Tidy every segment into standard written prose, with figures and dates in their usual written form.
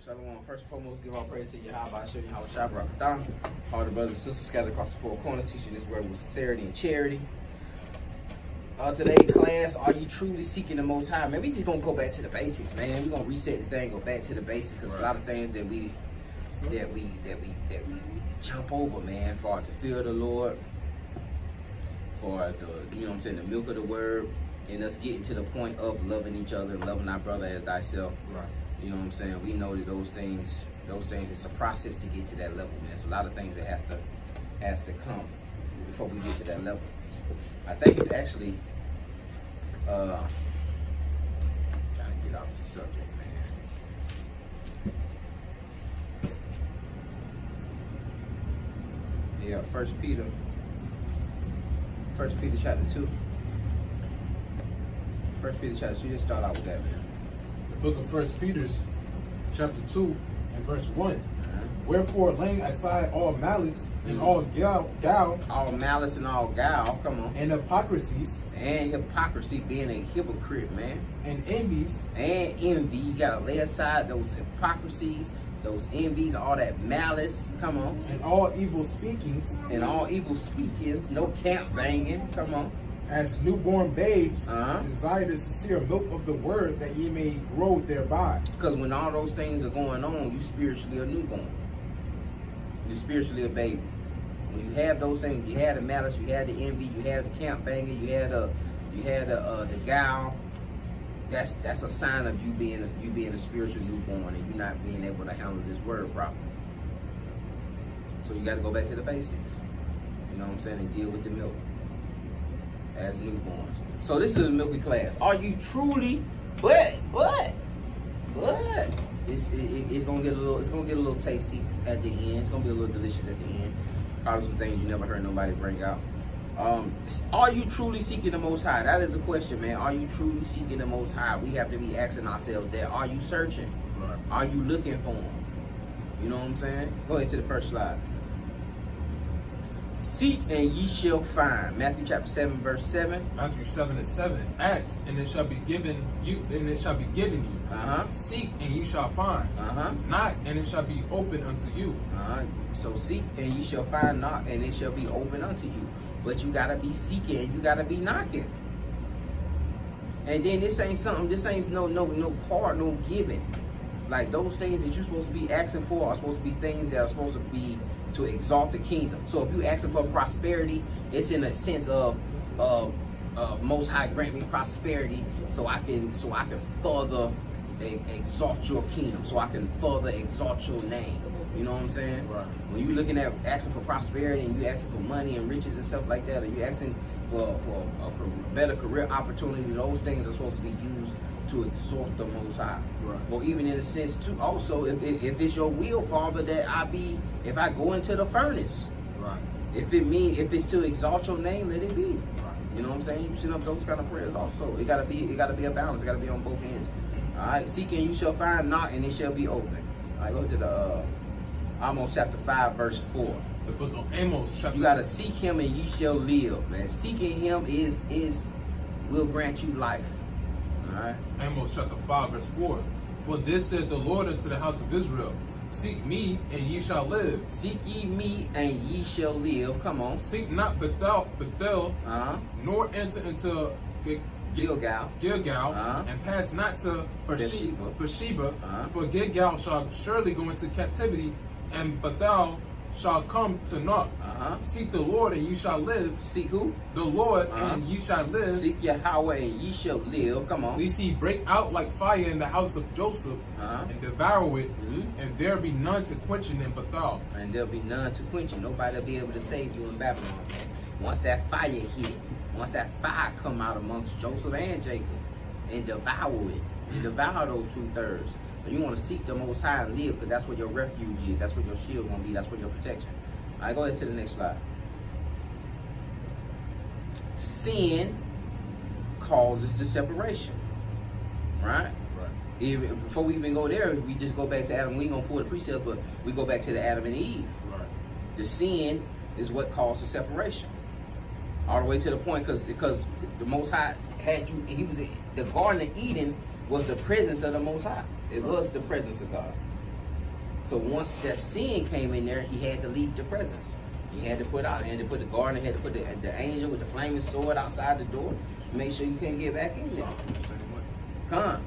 Shalom. First and foremost, give all praise to YHWH. All the brothers and sisters scattered across the four corners, teaching this word with sincerity and charity. Today, class, are you truly seeking the Most High? Man, we just gonna go back to the basics, man. We're gonna reset the thing, go back to the basics, because a lot of things that we jump over, man, for to fear the Lord, for the, you know what I'm saying, the milk of the word, and us getting to the point of loving each other, loving our brother as thyself. Right. You know what I'm saying? We know that those things, it's a process to get to that level, man. It's a lot of things that has to come before we get to that level. I think it's actually trying to get off the subject, man. Yeah, First Peter chapter 2. First Peter chapter 2. Just start out with that, man. The book of First Peter, chapter 2, and verse 1. Wherefore, laying aside all malice and all guile, all malice and all guile, come on, and hypocrisies, and hypocrisy, being a hypocrite, man, and envies, and envy. You gotta lay aside those hypocrisies, those envies, all that malice, come on, and all evil speakings, no camp banging, come on. As newborn babes, desire the sincere milk of the word, that ye may grow thereby. Because when all those things are going on, you spiritually a newborn. You're spiritually a baby. When you have those things, you had the malice, you had the envy, you had the camp banging, you had the guile. That's a sign of you being a spiritual newborn, and you not being able to handle this word properly. So you got to go back to the basics. You know what I'm saying? And deal with the milk as newborns. So this is a milky class. Are you truly? But it's gonna get a little tasty at the end. It's gonna be a little delicious at the end. Probably some things you never heard nobody bring out. Are you truly seeking the Most High? That is a question, man. Are you truly seeking the Most High? We have to be asking ourselves that. Are you searching? Right. Are you looking for Him? You know what I'm saying? Go ahead to the first slide. Seek and ye shall find. Matthew chapter 7, verse 7. Matthew 7:7. Ask and it shall be given you, and it shall be given you. Seek and ye shall find. Knock and it shall be open unto you. So seek and ye shall find, knock and it shall be open unto you. But you gotta be seeking and you gotta be knocking. And then this ain't no card, no giving. Like those things that you're supposed to be asking for are supposed to be things that are supposed to be to exalt the kingdom. So if you asking for prosperity, it's in a sense of Most High grant me prosperity so I can further exalt your kingdom, so I can further exalt your name. You know what I'm saying? Right. When you looking at asking for prosperity and you asking for money and riches and stuff like that, and you asking for a better career opportunity, those things are supposed to be used to exalt the Most High. Right. Well, even in a sense too, also, if it's your will, Father, that if I go into the furnace, right? If it's to exalt your name, let it be. Right. You know what I'm saying? You send up those kind of prayers also. It gotta be a balance. It gotta be on both ends. All right. Seek and you shall find, knock and it shall be open. All right. Go to the Amos chapter 5, verse 4. The book of Amos chapter. You gotta seek Him and ye shall live, man. Seeking Him will grant you life. Alright. Amos chapter 5, verse 4. For this said the Lord unto the house of Israel, seek me and ye shall live. Seek ye me and ye shall live. Come on. Seek not Bethel, nor enter into Gilgal, and pass not to Beersheba, for Gilgal shall surely go into captivity, and Bethel shall come to naught. Seek the Lord and ye shall live. Seek who? The Lord and ye shall live. Seek Yahweh and ye shall live. Come on. We see break out like fire in the house of Joseph and devour it, and there be none to quench it in Bethel. And there'll be none to quench it. Nobody will be able to save you in Babylon. Once that fire hit, once that fire come out amongst Joseph and Jacob and devour it, and devour those 2/3. You want to seek the Most High and live, because that's where your refuge is. That's where your shield going to be. That's where your protection. All right, go ahead to the next slide. Sin causes the separation. Right? Before we even go there, we just go back to Adam. We ain't going to pull the precepts, but we go back to the Adam and Eve. Right. The sin is what caused the separation. All the way to the point, because the Most High had you, He was in the Garden of Eden was the presence of the Most High. It was the presence of God. So once that sin came in there, he had to leave the presence. He had to put out, he had to put the guard, he had to put the angel with the flaming sword outside the door. Make sure you can't get back in there. Come.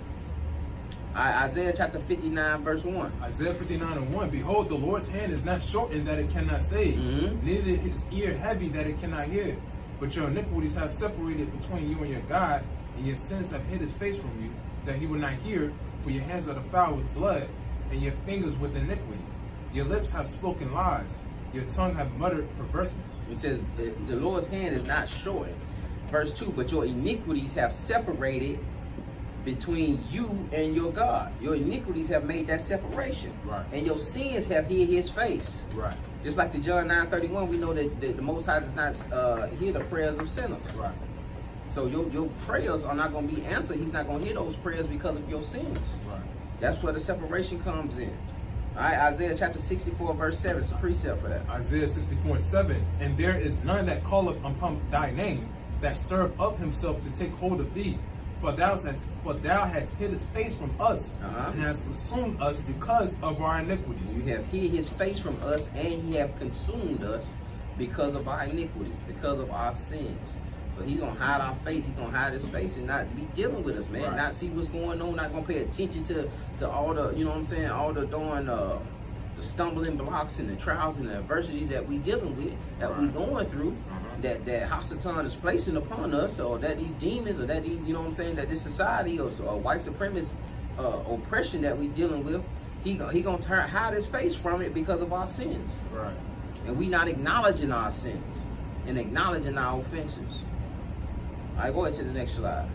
Isaiah chapter 59, verse 1. Isaiah 59 and 1. Behold, the Lord's hand is not shortened that it cannot save, neither his ear heavy that it cannot hear. But your iniquities have separated between you and your God, and your sins have hid his face from you, that he will not hear. For your hands are defiled with blood, and your fingers with iniquity. Your lips have spoken lies, your tongue have muttered perverseness. He says the Lord's hand is not shortened. Verse 2, but your iniquities have separated between you and your God. Your iniquities have made that separation. Right. And your sins have hid his face. Right. Just like the John 9:31, we know that the Most High does not hear the prayers of sinners. Right. So your prayers are not going to be answered. He's not going to hear those prayers because of your sins. Right. That's where the separation comes in. All right, Isaiah chapter 64, verse 7. It's a precept for that. Isaiah 64 and 7. And there is none that calleth upon thy name, that stirreth up himself to take hold of thee. For thou hast hid his face from us, and hast consumed us because of our iniquities. You have hid his face from us, and he have consumed us because of our iniquities, because of our sins. So he's going to hide our face. He's going to hide his face and not be dealing with us, man. Right. Not see what's going on, not going to pay attention to all the, you know what I'm saying, all the doing, the stumbling blocks and the trials and the adversities that we dealing with, that we going through, that Hasatan is placing upon us, or that these demons, or that these, you know what I'm saying, that this society or white supremacist oppression that we dealing with, he going to hide his face from it because of our sins. Right. And we not acknowledging our sins and acknowledging our offenses. All right, go ahead to the next slide.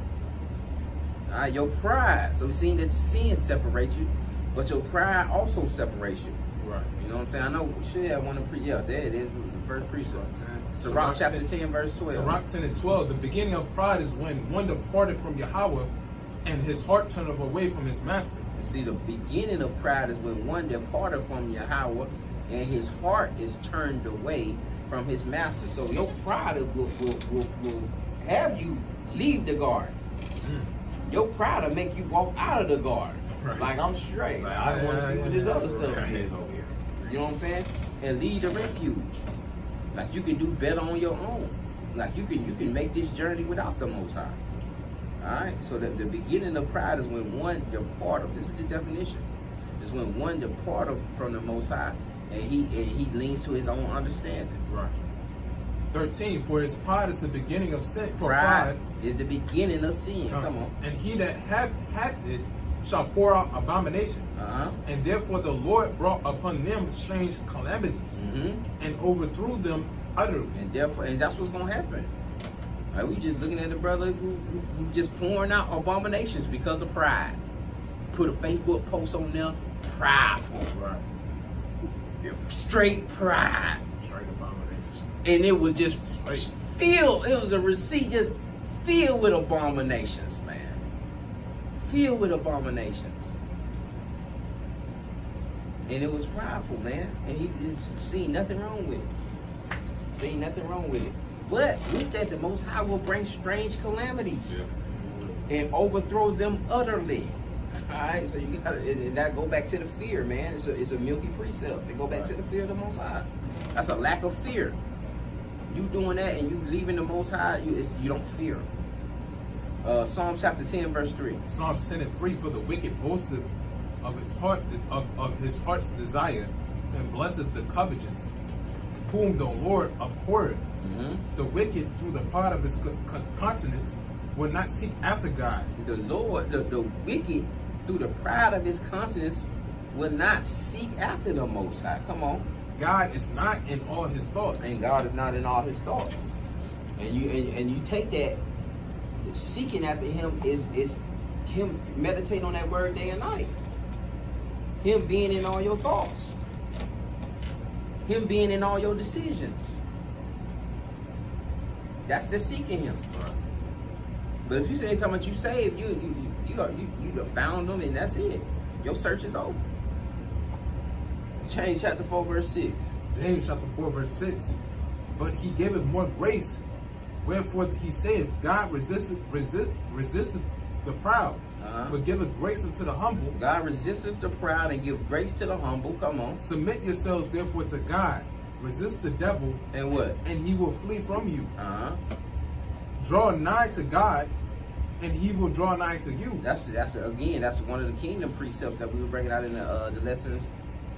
All right, your pride. So we've seen that sin separates you, but your pride also separates you. Right. You know what I'm saying? I know we should have one of there it is, the first precept. Sirach chapter 10, verse 12. Sirach 10 and 12. The beginning of pride is when one departed from Yahweh, and his heart turneth away from his master. You see, the beginning of pride is when one departed from Yahweh, and his heart is turned away from his master. So your pride will have you leave the garden. Your pride will make you walk out of the garden. Right. Like, I'm straight. Like, I don't want to see what this other stuff is over here. You know what I'm saying? And leave the refuge. Like, you can do better on your own. Like, you can make this journey without the Most High. Alright? So the beginning of pride is when one departed. This is the definition. It's when one departed from the Most High, and he leans to his own understanding. Right. 13. For his pride is the beginning of sin. For pride is the beginning of sin. Come on. And he that hath it shall pour out abomination. And therefore the Lord brought upon them strange calamities, and overthrew them utterly. And that's what's going to happen. Right, we just looking at the brother who just pouring out abominations because of pride. Put a Facebook post on there, prideful. Right. Straight pride. Straight abominations. And it was just filled, it was a receipt just filled with abominations, man. Filled with abominations. And it was prideful, man. And he seen nothing wrong with it. Seen nothing wrong with it. But with that, the Most High will bring strange calamities and overthrow them utterly. All right, so you got to, and that go back to the fear, man. It's a milky precept. It go back to the fear of the Most High. That's a lack of fear. You doing that and you leaving the Most High, you don't fear. Psalms chapter 10, verse 3. Psalms 10 and 3. For the wicked boasteth of his heart, of his heart's desire, and blesseth the covetous, whom the Lord abhorreth. The wicked, through the pride of his countenance, will not seek after God. The Lord, the wicked, through the pride of his countenance, will not seek after the Most High. Come on. God is not in all his thoughts. And God is not in all his thoughts. And you take that, seeking after him is him meditating on that word day and night. Him being in all your thoughts. Him being in all your decisions. That's the seeking him. Right. But if you say talking about you saved, you found them and that's it. Your search is over. James chapter 4, verse 6. James chapter 4, verse 6. But he giveth more grace. Wherefore he said, God resisteth the proud, but giveth grace unto the humble. God resisteth the proud and give grace to the humble. Come on. Submit yourselves therefore to God. Resist the devil. And what? And he will flee from you. Draw nigh to God, and he will draw nigh to you. That's one of the kingdom precepts that we were bringing out in the lessons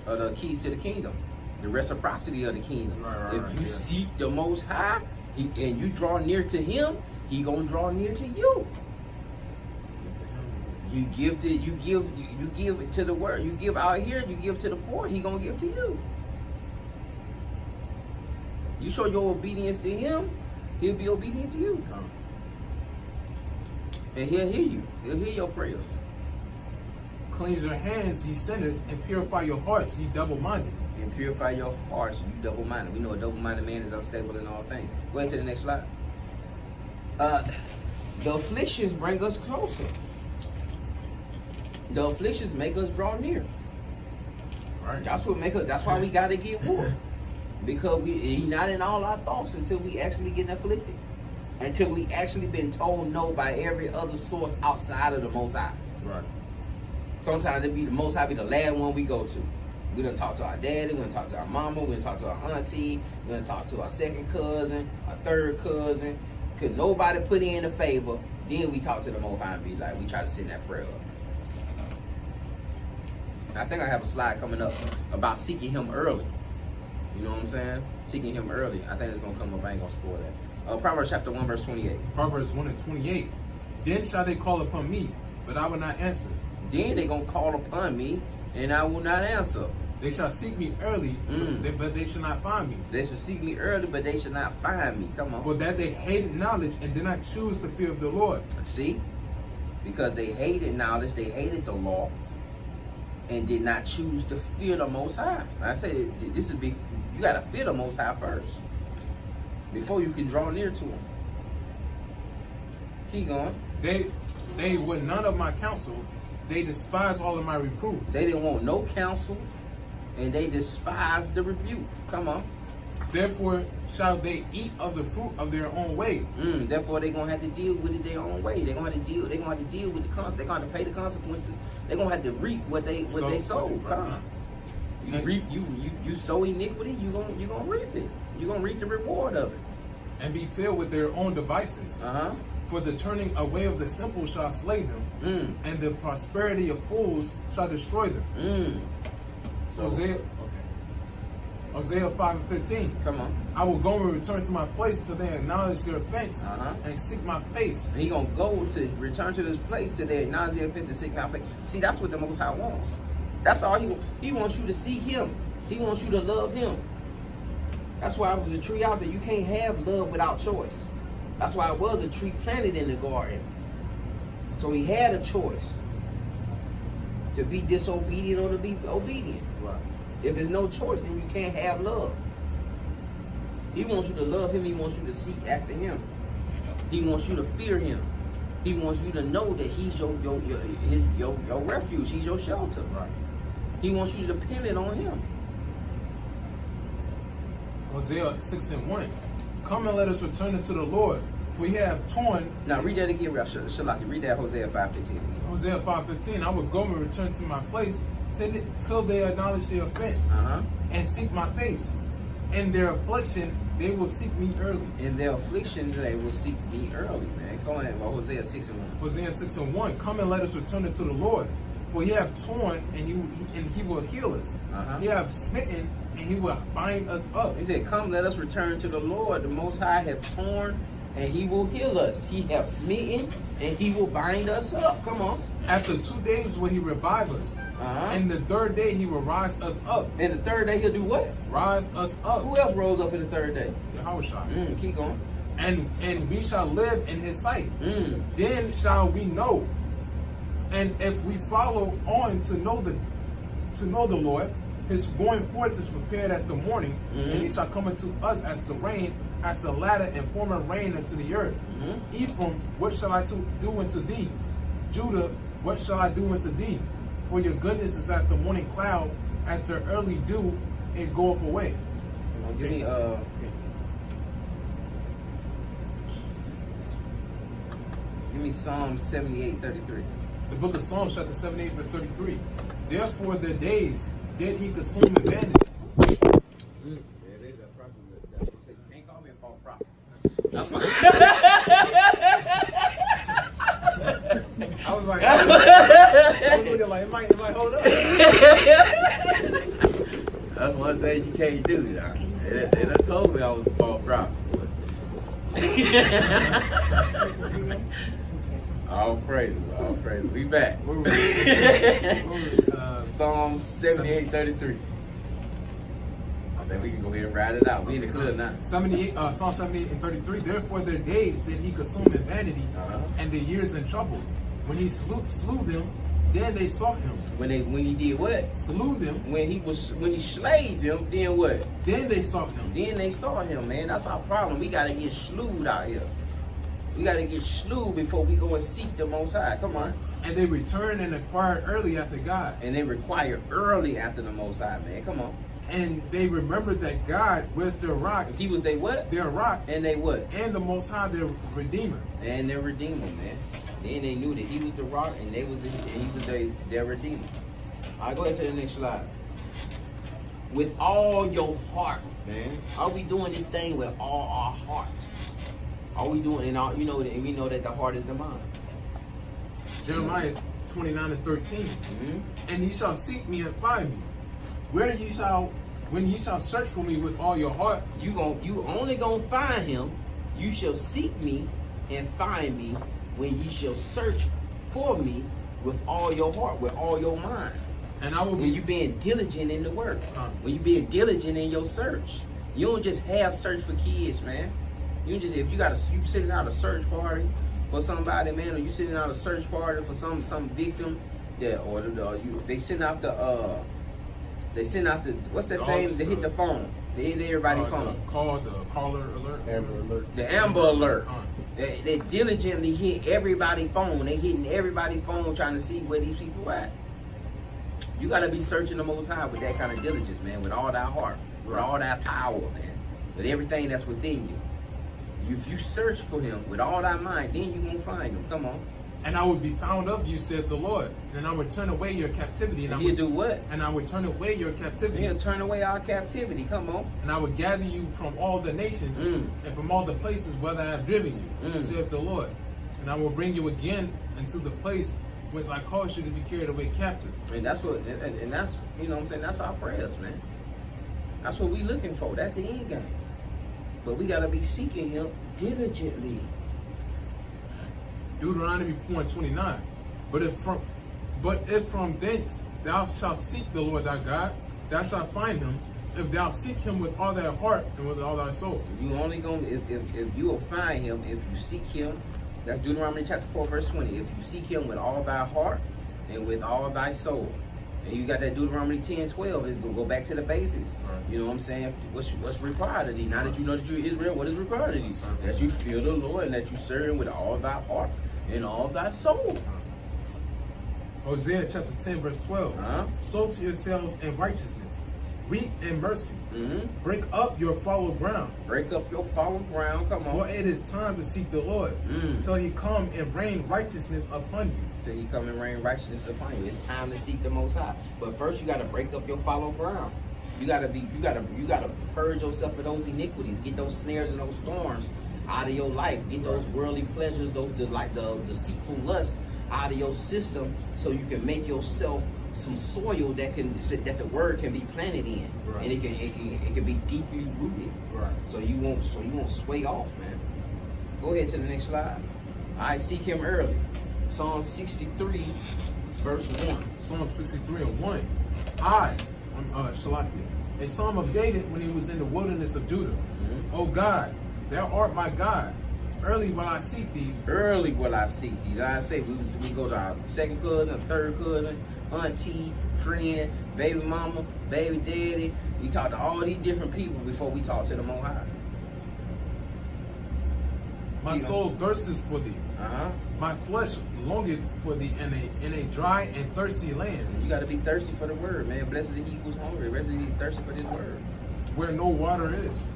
of the keys to the kingdom. The reciprocity of the kingdom. If you seek the Most High and you draw near to Him, He gonna draw near to you. You give to the word. You give out here. You give to the poor. He gonna give to you. You show your obedience to Him, He'll be obedient to you. And He'll hear you. He'll hear your prayers. Cleanse your hands, ye sinners, and purify your hearts, ye double-minded. And purify your hearts, you double-minded. We know a double-minded man is unstable in all things. Go ahead to the next slide. The afflictions bring us closer. The afflictions make us draw near. Right. That's why we gotta get war. Because He's not in all our thoughts until we actually get afflicted. Until we actually been told no by every other source outside of the Most High. Right. Sometimes the Most High be the last one we go to. We done talk to our daddy, we done talk to our mama, we done talk to our auntie, we done talk to our second cousin, our third cousin. Could nobody put in a favor, then we talk to the Most High and be like, we try to send that prayer up. I think I have a slide coming up about seeking Him early. You know what I'm saying? Seeking Him early. I think it's going to come up. I ain't going to spoil that. Proverbs chapter 1, verse 28. Proverbs 1 and 28. Then shall they call upon me, but I will not answer. Then they going to call upon me, and I will not answer. They shall seek me early, but they shall not find me. They shall seek me early, but they shall not find me. Come on. For that they hated knowledge and did not choose the fear of the Lord. See? Because they hated knowledge, they hated the law, and did not choose to fear the Most High. I say you got to fear the Most High first before you can draw near to Him. Keep going. They were none of my counsel. They despised all of my reproof. They didn't want no counsel, and they despised the rebuke. Come on. Therefore shall they eat of the fruit of their own way. Therefore they're gonna have to deal with it their own way. They're gonna have to deal with the consequences. They're gonna have to pay the consequences. They're gonna have to reap what they sowed. Right. You sow iniquity, you gonna reap it. You're gonna reap the reward of it. And be filled with their own devices. For the turning away of the simple shall slay them, and the prosperity of fools shall destroy them. Hosea 5 and 15. Come on. I will go and return to my place till they acknowledge their offense and seek my face. And He gonna go to return to this place till they acknowledge their offense and seek my face. See, that's what the Most High wants. That's all He wants you to seek Him. He wants you to love Him. That's why it was a tree out there. You can't have love without choice. That's why it was a tree planted in the garden. So He had a choice to be disobedient or to be obedient. Right. If there's no choice, then you can't have love. He wants you to love Him. He wants you to seek after Him. He wants you to fear Him. He wants you to know that He's your refuge. He's your shelter. Right. He wants you to depend on Him. Hosea 6 and 1. Come and let us return unto the Lord, for He have torn. Now read that again, Shalaki. Read that Hosea 5:15. Hosea 5:15. I will go and return to my place till they acknowledge their offense and seek my face. In their affliction, they will seek me early. In their affliction, they will seek me early, man. Go ahead. Well, Hosea 6 and 1. Hosea 6 and 1. Come and let us return unto the Lord, for He have torn and He will heal us. He have smitten and He will bind us up. He said, come, let us return to the Lord. The Most High has torn and He will heal us. He have smitten and He will bind us up. Come on. After 2 days will He revive us. And the third day He will rise us up. And the third day He'll do what? Rise us up. Who else rose up in the third day? Yahushua. Keep going. And we shall live in His sight. Then shall we know. And if we follow on to know the Lord, His going forth is prepared as the morning, and He shall come unto us as the rain, as the latter and former rain unto the earth. Ephraim, what shall I do unto thee? Judah, what shall I do unto thee? For your goodness is as the morning cloud, as the early dew, it goeth away. Give me Psalm 78:33. The book of Psalms, chapter 78, verse 33. Therefore, the days did he consume in vanity. Can't call me a false prophet. I was like, I was looking like, it might hold up. That's one thing you can't do. They done told me I was a false prophet. All praise. We back. Psalm 78:33. I think we can go ahead and ride it out. We in the clear now. Psalm 78 and 33. Therefore, their days did he consume in vanity, and their years in trouble. When he slew them, then they sought him. When he did what? Slew them. When he slayed them, then what? Then they sought him. Then they saw him, man. That's our problem. We gotta get slewed out here. We gotta get slewed before we go and seek the Most High. Come on. And they returned and inquired early after God. And they require early after the Most High, man. Come on. And they remembered that God was their rock. He was their what? Their rock. And they what? And the Most High, their Redeemer. And their Redeemer, man. Then they knew that he was the rock and he was their Redeemer. All right, go ahead to the next slide. With all your heart, man. Are we doing this thing with all our heart? Are we doing it all? We know that the heart is the mind. Jeremiah 29 and 13. And ye shall seek me and find me. When ye shall search for me with all your heart. You only gonna find him. You shall seek me and find me when ye shall search for me with all your heart, with all your mind. And I will when you being diligent in the work. When you being diligent in your search. You don't just have search for kids, man. You just you sitting out a search party for somebody, man, or you sitting out a search party for some victim, yeah, or they send out the what's that thing? They hit the phone. They hit everybody's phone. The caller alert. Amber alert. The Amber Alert. They diligently hit everybody's phone. They hitting everybody's phone trying to see where these people at. You gotta be searching the Most High with that kind of diligence, man, with all that heart, with all that power, man, with everything that's within you. If you search for him with all thy mind, then you're going to find him. Come on. And I would be found of you, said the Lord. And I would turn away your captivity. And he'll do what? And I would turn away your captivity. He'll turn away our captivity. Come on. And I would gather you from all the nations and from all the places where I have driven you, said the Lord. And I will bring you again into the place whence I caused you to be carried away captive. And that's what, and that's, you know what I'm saying, that's our prayers, man. That's what we looking for. That's the end game. But we got to be seeking him diligently. Deuteronomy 4:29. But if from thence thou shalt seek the Lord thy God, thou shalt find him, if thou seek him with all thy heart and with all thy soul. You only gonna if you will find him if you seek him. That's Deuteronomy chapter 4 verse 20. If you seek him with all thy heart and with all thy soul. And you got that Deuteronomy 10:12. It's gonna go back to the basics. Right. You know what I'm saying? What's required of thee? Now that you know that you're Israel, what is required of thee? That you fear the Lord and that you serve him with all thy heart and all thy soul. Hosea chapter 10 verse 12. Sow to yourselves in righteousness, reap in mercy. Break up your fallow ground. Break up your fallow ground. Come on. For it is time to seek the Lord till he come and rain righteousness upon you. Till he come and rain righteousness upon you. It's time to seek the Most High. But first you got to break up your fallow ground. You gotta purge yourself of those iniquities. Get those snares and those thorns out of your life. Get those worldly pleasures, the deceitful lusts out of your system, so you can make yourself some soil that the word can be planted in, and it can be deeply rooted. Right. So you won't sway off, man. Go ahead to the next slide. I seek him early. Psalm 63, verse 1. Psalm 63 and 1. A psalm of David when he was in the wilderness of Judah. O God, thou art my God. Early will I seek thee. Early will I seek thee. Like I say, we go to our second cousin, third cousin, auntie, friend, baby mama, baby daddy. We talk to all these different people before we talk to the Most High. My soul thirsteth for thee. My flesh longeth for thee in a dry and thirsty land. You got to be thirsty for the word, man. Blessed is he who's hungry. Blessed is he thirsty for this word. where no water is.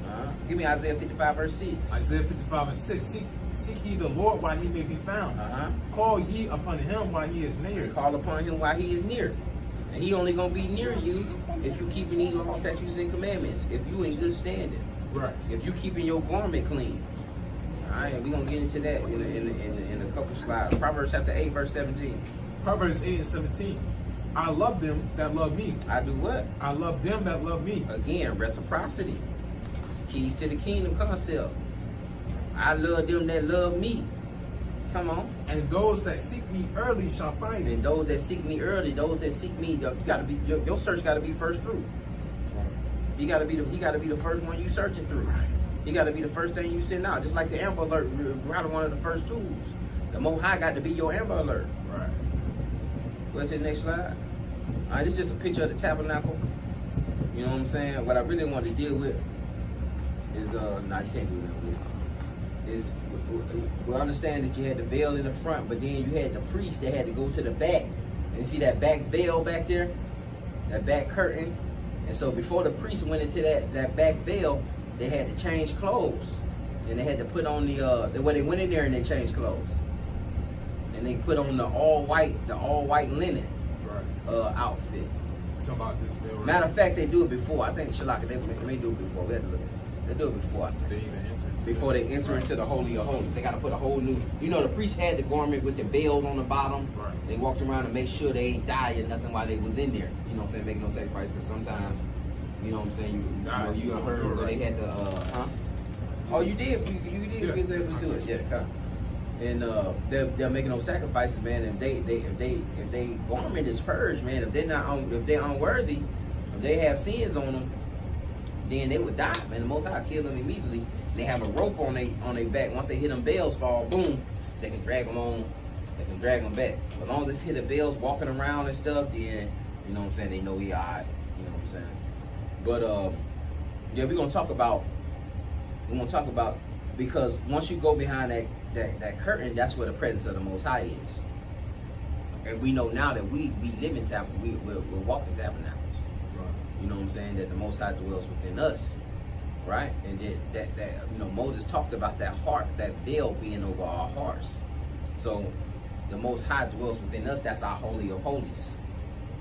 Give me Isaiah 55 verse 6. Isaiah 55 and 6. Seek ye the Lord while he may be found. Call ye upon him while he is near. Call upon him while he is near. And he only going to be near you if you keeping these laws, statutes, and commandments. If you in good standing. Right. If you keeping your garment clean. All right, we're going to get into that in a couple slides. Proverbs chapter 8 verse 17. Proverbs 8 and 17. I love them that love me. I do what? I love them that love me. Again, reciprocity. Keys to the kingdom concept. I love them that love me. Come on. And those that seek me early shall find me. And those that seek me early, those that seek me, you gotta be your search gotta be first fruit. You gotta be the first one you searching through. You gotta be the first thing you send out. Just like the Amber Alert, right, one of the first tools. The Most High got to be your Amber Alert. Right. Go to the next slide. All right, this is just a picture of the tabernacle. You know what I'm saying? What I really want to deal with is nah, you can't do that with it. Is we understand that you had the veil in the front, but then you had the priest that had to go to the back. And you see that back veil back there? That back curtain. And so before the priest went into that back veil, they had to change clothes. And they had to put on they went in there and they changed clothes. And they put on the all white linen outfit. Talking about this veil. Right? Matter of fact, they do it before. I think Shalaka, they may do it before. We had to look at it. They do it before. They even enter before they enter into the Holy of Holies. They got to put a whole new, the priest had the garment with the bells on the bottom. Right. They walked around to make sure they ain't die or nothing while they was in there. You know what I'm saying? Making no sacrifice, because sometimes, you know what I'm saying, you heard where they had the, Oh, you did? You did? Yeah. You was able to do it? Yeah, come. And they're making no sacrifices, man. If they garment is purged, man, if they're unworthy, if they have sins on them, then they would die, man. The Most High kill them immediately. And they have a rope on their back. Once they hit them bells fall, boom, they can drag them on. They can drag them back. As long as they hit the bells walking around and stuff, then you know what I'm saying, they know he alright. You know what I'm saying. But yeah, we're gonna talk about because once you go behind that curtain, that's where the presence of the Most High is. And we know now that we live in tabernacles, we're walking tabernacles. You know what I'm saying? That the Most High dwells within us, right? And that Moses talked about that heart, that veil being over our hearts. So the Most High dwells within us. That's our holy of holies.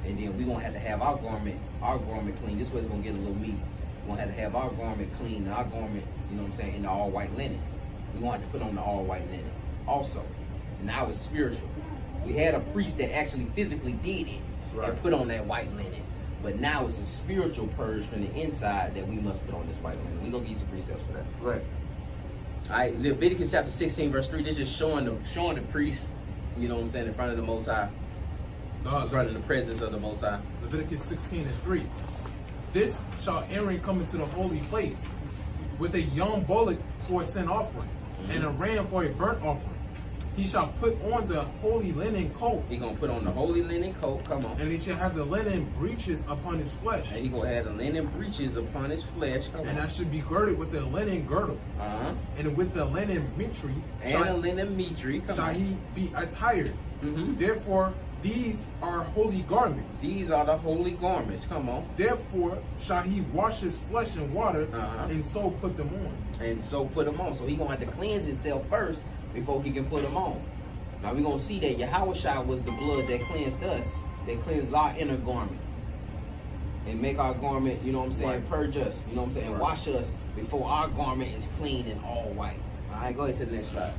And then we're gonna have to have our garment clean. This way it's gonna get a little meat. We're gonna have our garment clean, our garment, you know what I'm saying, in the all white linen. We're gonna have to put on the all white linen also. Now it's spiritual. We had a priest that actually physically did it and put on that white linen. But now it's a spiritual purge from the inside that we must put on this white linen. We're going to give you some precepts for that. Go ahead. All right, Leviticus chapter 16, verse 3. This is just showing the priest, you know what I'm saying, in front of the Most High. In front of the presence of the Most High. Leviticus 16 and 3. This shall Aaron come into the holy place with a young bullock for a sin offering and a ram for a burnt offering. He shall put on the holy linen coat. He gonna put on the holy linen coat. Come on. And he shall have the linen breeches upon his flesh. And he gonna have the linen breeches upon his flesh. Come on. And I should be girded with the linen girdle. And with the linen mitre. And the linen mitre. Shall he be attired. Therefore, these are holy garments. These are the holy garments. Come on. Therefore, shall he wash his flesh in water and so put them on. And so put them on. So he gonna have to cleanse himself first before he can put them on. Now we're going to see that Yahushua was the blood that cleansed us, that cleanses our inner garment. And make our garment, you know what I'm saying, purge us, you know what I'm saying, wash us before our garment is clean and all white. All right, go ahead to the next slide.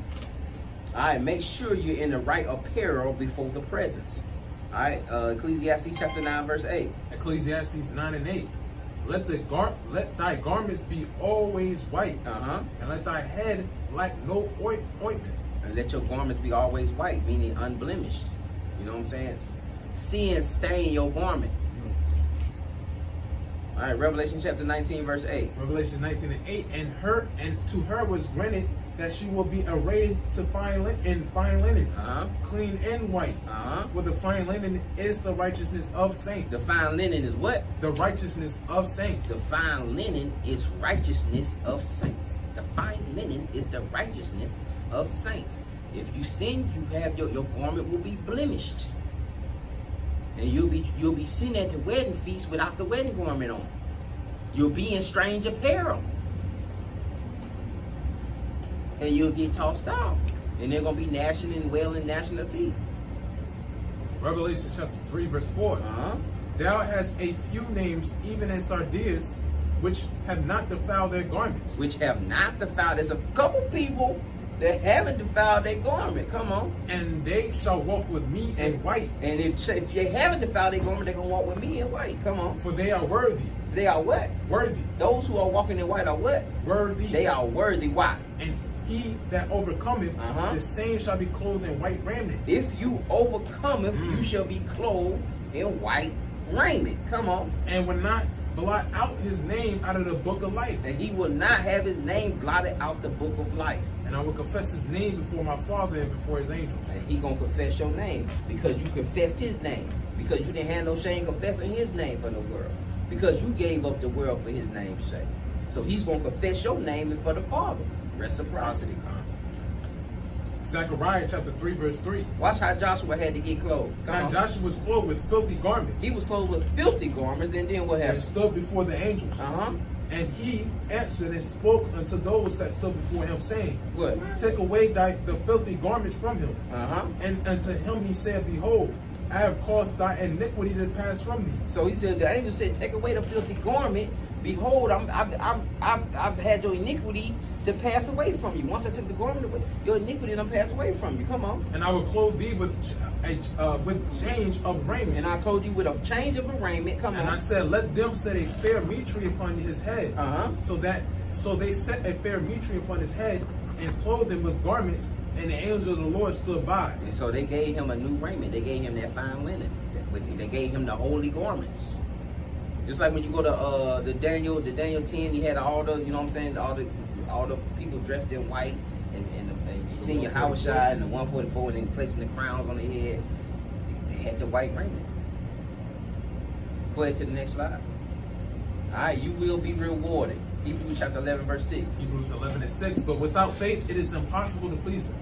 All right, make sure you're in the right apparel before the presence. All right, Ecclesiastes chapter 9, verse 8. Ecclesiastes 9 and 8. Let thy garments be always white, and let thy head lack no ointment. And let your garments be always white, meaning unblemished. You know what I'm saying? Sin stain your garment. All right, Revelation chapter 19, verse 8. Revelation 19 and 8. And to her was granted that she will be arrayed in fine linen, clean and white. For the fine linen is the righteousness of saints. The fine linen is what? The righteousness of saints. The fine linen is righteousness of saints. The fine linen is the righteousness of saints. If you sin, you have your garment will be blemished, and you'll be seen at the wedding feast without the wedding garment on. You'll be in strange apparel. And you'll get tossed out. And they're going to be gnashing and wailing, gnashing their teeth. Revelation chapter 3, verse 4. Thou hast a few names, even in Sardis, which have not defiled their garments. Which have not defiled. There's a couple people that haven't defiled their garment. Come on. And they shall walk with me in white. And if they haven't defiled their garment, they're going to walk with me in white. Come on. For they are worthy. They are what? Worthy. Those who are walking in white are what? Worthy. They are worthy. Why? And he that overcometh, the same shall be clothed in white raiment. If you overcometh, you shall be clothed in white raiment. Come on. And will not blot out his name out of the book of life. And he will not have his name blotted out the book of life. And I will confess his name before my Father and before his angels. And he going to confess your name because you confessed his name. Because you didn't have no shame confessing his name for the world. Because you gave up the world for his name's sake. So he's going to confess your name and for the Father. Reciprocity. Zechariah chapter 3, verse 3. Watch how Joshua had to get clothed. Now Joshua was clothed with filthy garments. He was clothed with filthy garments, and then what happened? And stood before the angels. And he answered and spoke unto those that stood before him, saying, What? Take away the filthy garments from him. And unto him he said, Behold, I have caused thy iniquity to pass from thee. So he said, the angel said, take away the filthy garment. Behold, I've had your iniquity to pass away from you. Once I took the garment away, your iniquity done pass away from you. Come on. And I will clothe thee with change of raiment. And I clothe you with a change of a raiment. Come on. And I said, let them set a fair mitre upon his head. So they set a fair mitre upon his head and clothed him with garments. And the angel of the Lord stood by. And so they gave him a new raiment. They gave him that fine linen. They gave him the holy garments. Just like when you go to the Daniel 10, he had all the, you know what I'm saying, all the people dressed in white, and you seen your YHWH and the 144, and then placing the crowns on their head. They had the white raiment. Go ahead to the next slide. All right, you will be rewarded. Hebrews chapter 11, verse 6. Hebrews 11 and 6. But without faith, it is impossible to please him.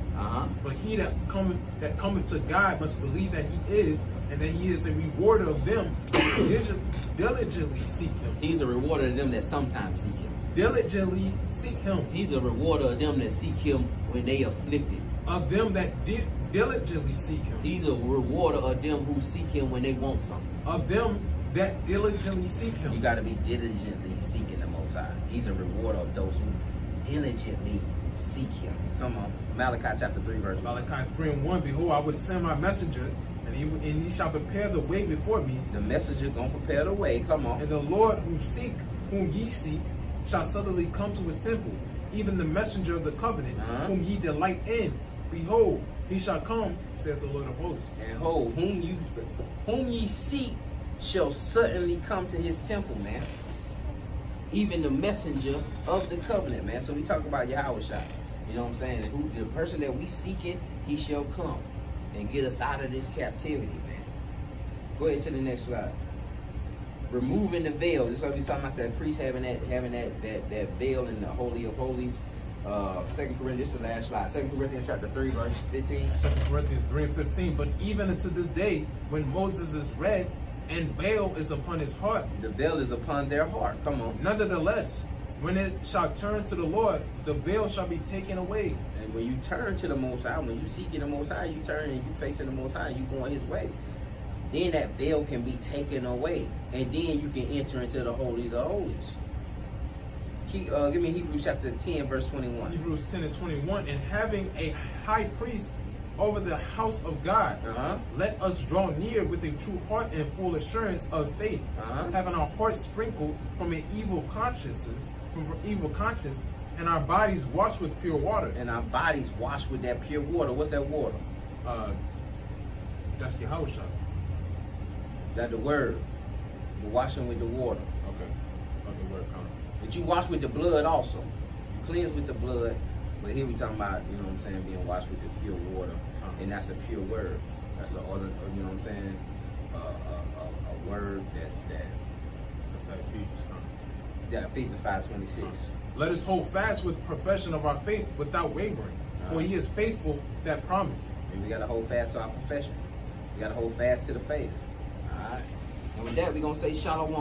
For he that cometh to God must believe that he is, and that he is a rewarder of them that diligently seek him. He's a rewarder of them that sometimes seek him. Diligently seek him. He's a rewarder of them that seek him when they afflicted. Of them that diligently seek him. He's a rewarder of them who seek him when they want something. Of them that diligently seek him. You got to be diligently seeking the Most High. He's a rewarder of those who diligently seek him. Come on. Malachi chapter 3, verse 1. Malachi 3 and 1. Behold, I will send my messenger, and he shall prepare the way before me. The messenger going to prepare the way. Come on. And the Lord whom ye seek, shall suddenly come to his temple, even the messenger of the covenant, whom ye delight in. Behold, he shall come, saith the Lord of hosts. And hold, whom ye seek shall certainly come to his temple, man. Even the messenger of the covenant, man. So we talk about YHWH. You know what I'm saying? The person that we seeking, he shall come and get us out of this captivity, man. Go ahead to the next slide. Removing the veil. This is what we're talking about, that priest having that veil in the Holy of Holies. 2 Corinthians, this is the last slide. 2 Corinthians chapter 3, verse 15. 2 Corinthians 3 and 15. But even unto this day, when Moses is read, and veil is upon his heart. The veil is upon their heart. Come on. Nevertheless, when it shall turn to the Lord, the veil shall be taken away. And when you turn to the Most High, when you seek the Most High, you turn and you facing the Most High, and you going his way. Then that veil can be taken away. And then you can enter into the holies of holies. Give me Hebrews chapter 10, verse 21. Hebrews 10 and 21. And having a high priest over the house of God, let us draw near with a true heart and full assurance of faith, having our hearts sprinkled from an evil conscience, and our bodies washed with pure water. And our bodies washed with that pure water. What's that water? That's YHWH. That's the word. You're washing with the water. Okay. The word comes. But you wash with the blood also. You cleanse with the blood. But here we talking about, you know what I'm saying, being washed with the pure water. And that's a pure word. That's a order, you know what I'm saying? A word that's that Ephesians. Yeah, Ephesians 5:26. Let us hold fast with profession of our faith without wavering. For he is faithful that promised. And we gotta hold fast to our profession. We gotta hold fast to the faith. Alright. And with that, we're gonna say shalom.